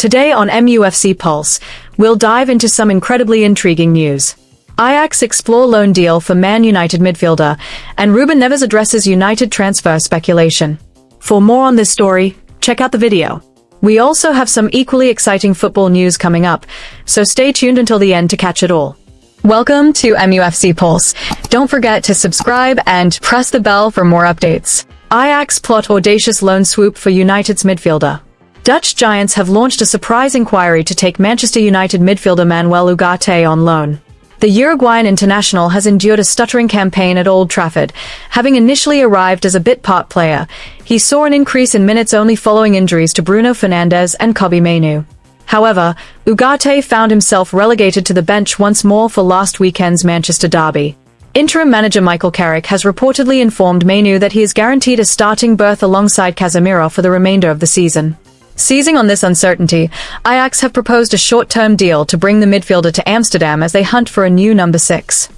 Today on MUFC Pulse, we'll dive into some incredibly intriguing news. Ajax explore loan deal for Man United midfielder, and Ruben Neves addresses United transfer speculation. For more on this story, check out the video. We also have some equally exciting football news coming up, so stay tuned until the end to catch it all. Welcome to MUFC Pulse. Don't forget to subscribe and press the bell for more updates. Ajax plot audacious loan swoop for United's midfielder. Dutch giants have launched a surprise inquiry to take Manchester United midfielder Manuel Ugarte on loan. The Uruguayan international has endured a stuttering campaign at Old Trafford. Having initially arrived as a bit-part player, he saw an increase in minutes only following injuries to Bruno Fernandes and Kobbie Mainoo. However, Ugarte found himself relegated to the bench once more for last weekend's Manchester derby. Interim manager Michael Carrick has reportedly informed Mainoo that he is guaranteed a starting berth alongside Casemiro for the remainder of the season. Seizing on this uncertainty, Ajax have proposed a short-term deal to bring the midfielder to Amsterdam as they hunt for a new number 6.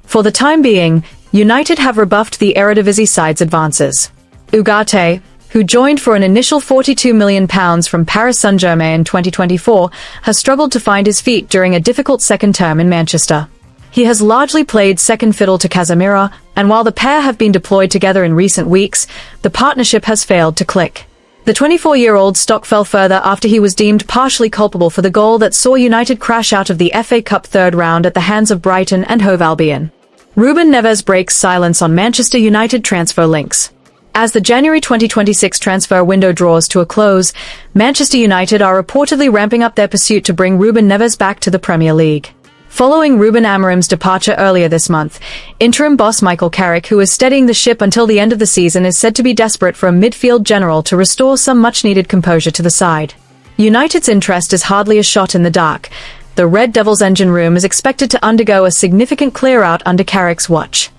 For the time being, United have rebuffed the Eredivisie side's advances. Ugarte, who joined for an initial £42 million from Paris Saint-Germain in 2024, has struggled to find his feet during a difficult second term in Manchester. He has largely played second fiddle to Casemiro, and while the pair have been deployed together in recent weeks, the partnership has failed to click. The 24-year-old stock fell further after he was deemed partially culpable for the goal that saw United crash out of the FA Cup third round at the hands of Brighton and Hove Albion. Ruben Neves breaks silence on Manchester United transfer links. As the January 2026 transfer window draws to a close, Manchester United are reportedly ramping up their pursuit to bring Ruben Neves back to the Premier League. Following Ruben Amorim's departure earlier this month, interim boss Michael Carrick, who is steadying the ship until the end of the season, is said to be desperate for a midfield general to restore some much-needed composure to the side. United's interest is hardly a shot in the dark. The Red Devils' engine room is expected to undergo a significant clear-out under Carrick's watch.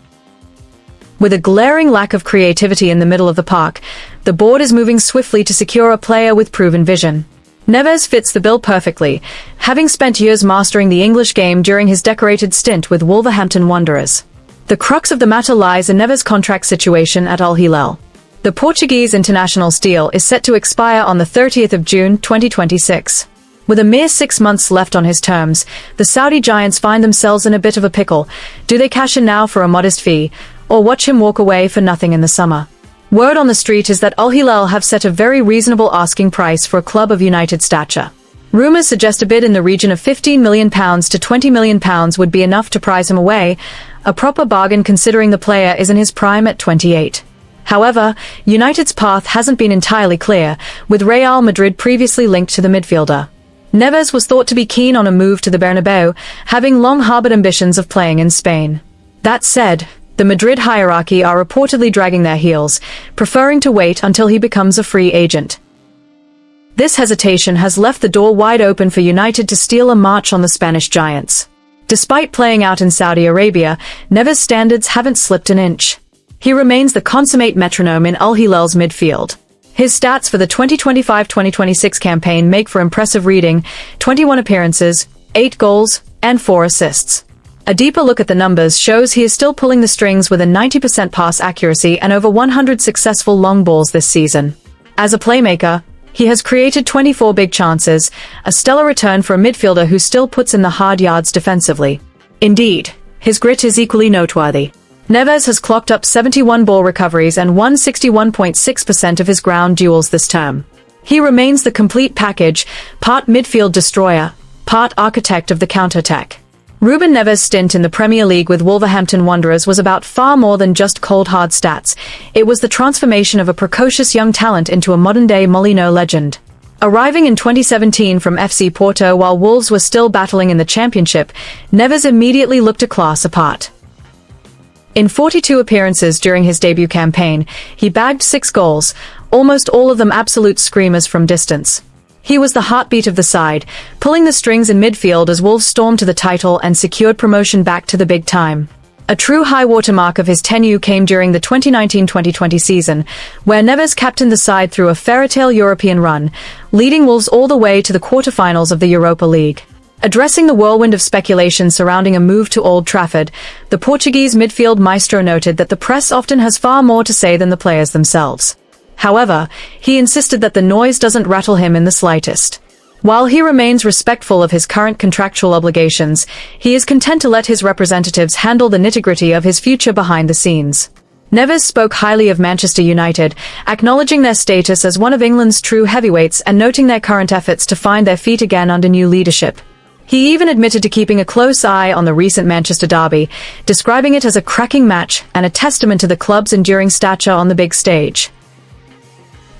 With a glaring lack of creativity in the middle of the park, the board is moving swiftly to secure a player with proven vision. Neves fits the bill perfectly, having spent years mastering the English game during his decorated stint with Wolverhampton Wanderers. The crux of the matter lies in Neves' contract situation at Al-Hilal. The Portuguese international's deal is set to expire on the 30th of June 2026. With a mere 6 months left on his terms, the Saudi giants find themselves in a bit of a pickle. Do they cash in now for a modest fee, or watch him walk away for nothing in the summer? Word on the street is that Al-Hilal have set a very reasonable asking price for a club of United stature. Rumours suggest a bid in the region of £15 million to £20 million would be enough to prize him away, a proper bargain considering the player is in his prime at 28. However, United's path hasn't been entirely clear, with Real Madrid previously linked to the midfielder. Neves was thought to be keen on a move to the Bernabeu, having long harboured ambitions of playing in Spain. That said, the Madrid hierarchy are reportedly dragging their heels, preferring to wait until he becomes a free agent. This hesitation has left the door wide open for United to steal a march on the Spanish giants. Despite playing out in Saudi Arabia, Neves' standards haven't slipped an inch. He remains the consummate metronome in Al-Hilal's midfield. His stats for the 2025-2026 campaign make for impressive reading: 21 appearances, 8 goals, and 4 assists. A deeper look at the numbers shows he is still pulling the strings with a 90% pass accuracy and over 100 successful long balls this season. As a playmaker, he has created 24 big chances, a stellar return for a midfielder who still puts in the hard yards defensively. Indeed, his grit is equally noteworthy. Neves has clocked up 71 ball recoveries and won 61.6% of his ground duels this term. He remains the complete package, part midfield destroyer, part architect of the counterattack. Ruben Neves' stint in the Premier League with Wolverhampton Wanderers was about far more than just cold hard stats. It was the transformation of a precocious young talent into a modern-day Molino legend. Arriving in 2017 from FC Porto while Wolves were still battling in the Championship, Neves immediately looked a class apart. In 42 appearances during his debut campaign, he bagged 6 goals, almost all of them absolute screamers from distance. He was the heartbeat of the side, pulling the strings in midfield as Wolves stormed to the title and secured promotion back to the big time. A true high-water mark of his tenure came during the 2019-2020 season, where Neves captained the side through a fairy-tale European run, leading Wolves all the way to the quarter-finals of the Europa League. Addressing the whirlwind of speculation surrounding a move to Old Trafford, the Portuguese midfield maestro noted that the press often has far more to say than the players themselves. However, he insisted that the noise doesn't rattle him in the slightest. While he remains respectful of his current contractual obligations, he is content to let his representatives handle the nitty-gritty of his future behind the scenes. Neves spoke highly of Manchester United, acknowledging their status as one of England's true heavyweights and noting their current efforts to find their feet again under new leadership. He even admitted to keeping a close eye on the recent Manchester derby, describing it as a cracking match and a testament to the club's enduring stature on the big stage.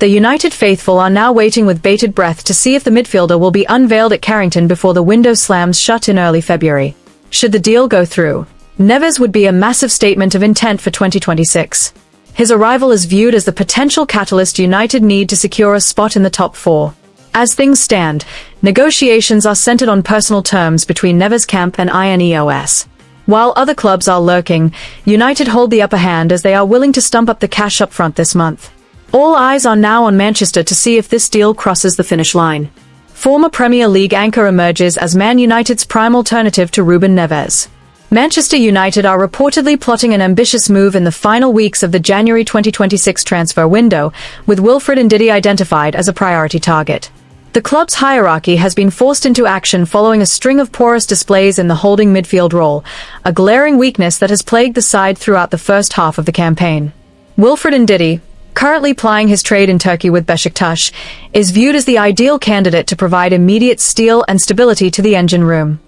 The United faithful are now waiting with bated breath to see if the midfielder will be unveiled at Carrington before the window slams shut in early February. Should the deal go through, Neves would be a massive statement of intent for 2026. His arrival is viewed as the potential catalyst United need to secure a spot in the top four. As things stand, negotiations are centered on personal terms between Neves' camp and INEOS. While other clubs are lurking, United hold the upper hand as they are willing to stump up the cash up front this month. All eyes are now on Manchester to see if this deal crosses the finish line. Former Premier League anchor emerges as Man United's prime alternative to Ruben Neves. Manchester United are reportedly plotting an ambitious move in the final weeks of the January 2026 transfer window, with Wilfred Ndidi identified as a priority target. The club's hierarchy has been forced into action following a string of porous displays in the holding midfield role, a glaring weakness that has plagued the side throughout the first half of the campaign. Wilfred Ndidi, currently plying his trade in Turkey with Beşiktaş, is viewed as the ideal candidate to provide immediate steel and stability to the engine room.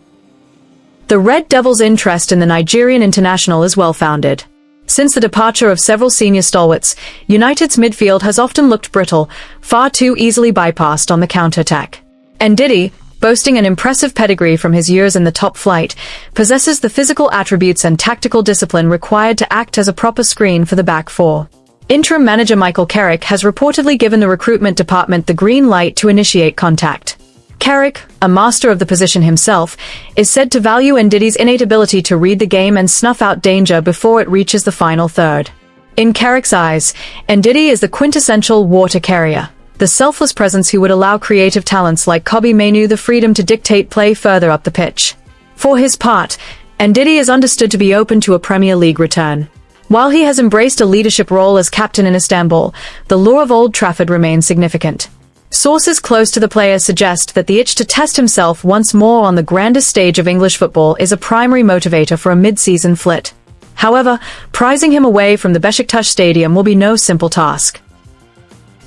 The Red Devils' interest in the Nigerian international is well-founded. Since the departure of several senior stalwarts, United's midfield has often looked brittle, far too easily bypassed on the counter-attack. Ndidi, boasting an impressive pedigree from his years in the top flight, possesses the physical attributes and tactical discipline required to act as a proper screen for the back four. Interim manager Michael Carrick has reportedly given the recruitment department the green light to initiate contact. Carrick, a master of the position himself, is said to value Ndidi's innate ability to read the game and snuff out danger before it reaches the final third. In Carrick's eyes, Ndidi is the quintessential water carrier, the selfless presence who would allow creative talents like Kobbie Mainoo the freedom to dictate play further up the pitch. For his part, Ndidi is understood to be open to a Premier League return. While he has embraced a leadership role as captain in Istanbul, the lure of Old Trafford remains significant. Sources close to the player suggest that the itch to test himself once more on the grandest stage of English football is a primary motivator for a mid-season flit. However, prizing him away from the Beşiktaş stadium will be no simple task.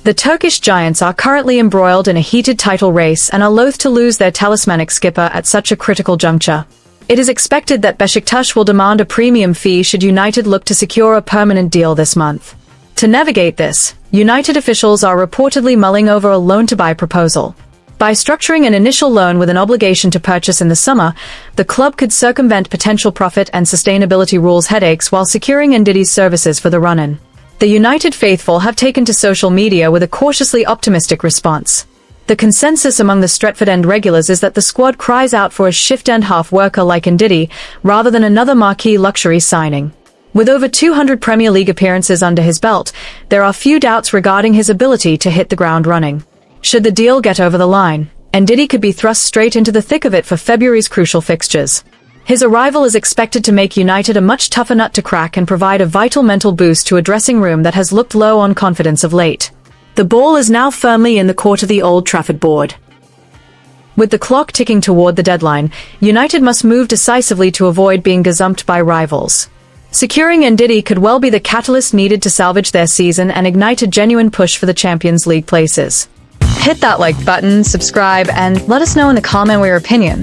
The Turkish giants are currently embroiled in a heated title race and are loath to lose their talismanic skipper at such a critical juncture. It is expected that Beşiktaş will demand a premium fee should United look to secure a permanent deal this month. To navigate this, United officials are reportedly mulling over a loan-to-buy proposal. By structuring an initial loan with an obligation to purchase in the summer, the club could circumvent potential profit and sustainability rules headaches while securing Ndidi's services for the run-in. The United faithful have taken to social media with a cautiously optimistic response. The consensus among the Stretford End regulars is that the squad cries out for a shift-end half worker like Ndidi, rather than another marquee luxury signing. With over 200 Premier League appearances under his belt, there are few doubts regarding his ability to hit the ground running. Should the deal get over the line, Ndidi could be thrust straight into the thick of it for February's crucial fixtures. His arrival is expected to make United a much tougher nut to crack and provide a vital mental boost to a dressing room that has looked low on confidence of late. The ball is now firmly in the court of the Old Trafford board. With the clock ticking toward the deadline, United must move decisively to avoid being gazumped by rivals. Securing Ndidi could well be the catalyst needed to salvage their season and ignite a genuine push for the Champions League places. Hit that like button, subscribe, and let us know in the comment your opinion.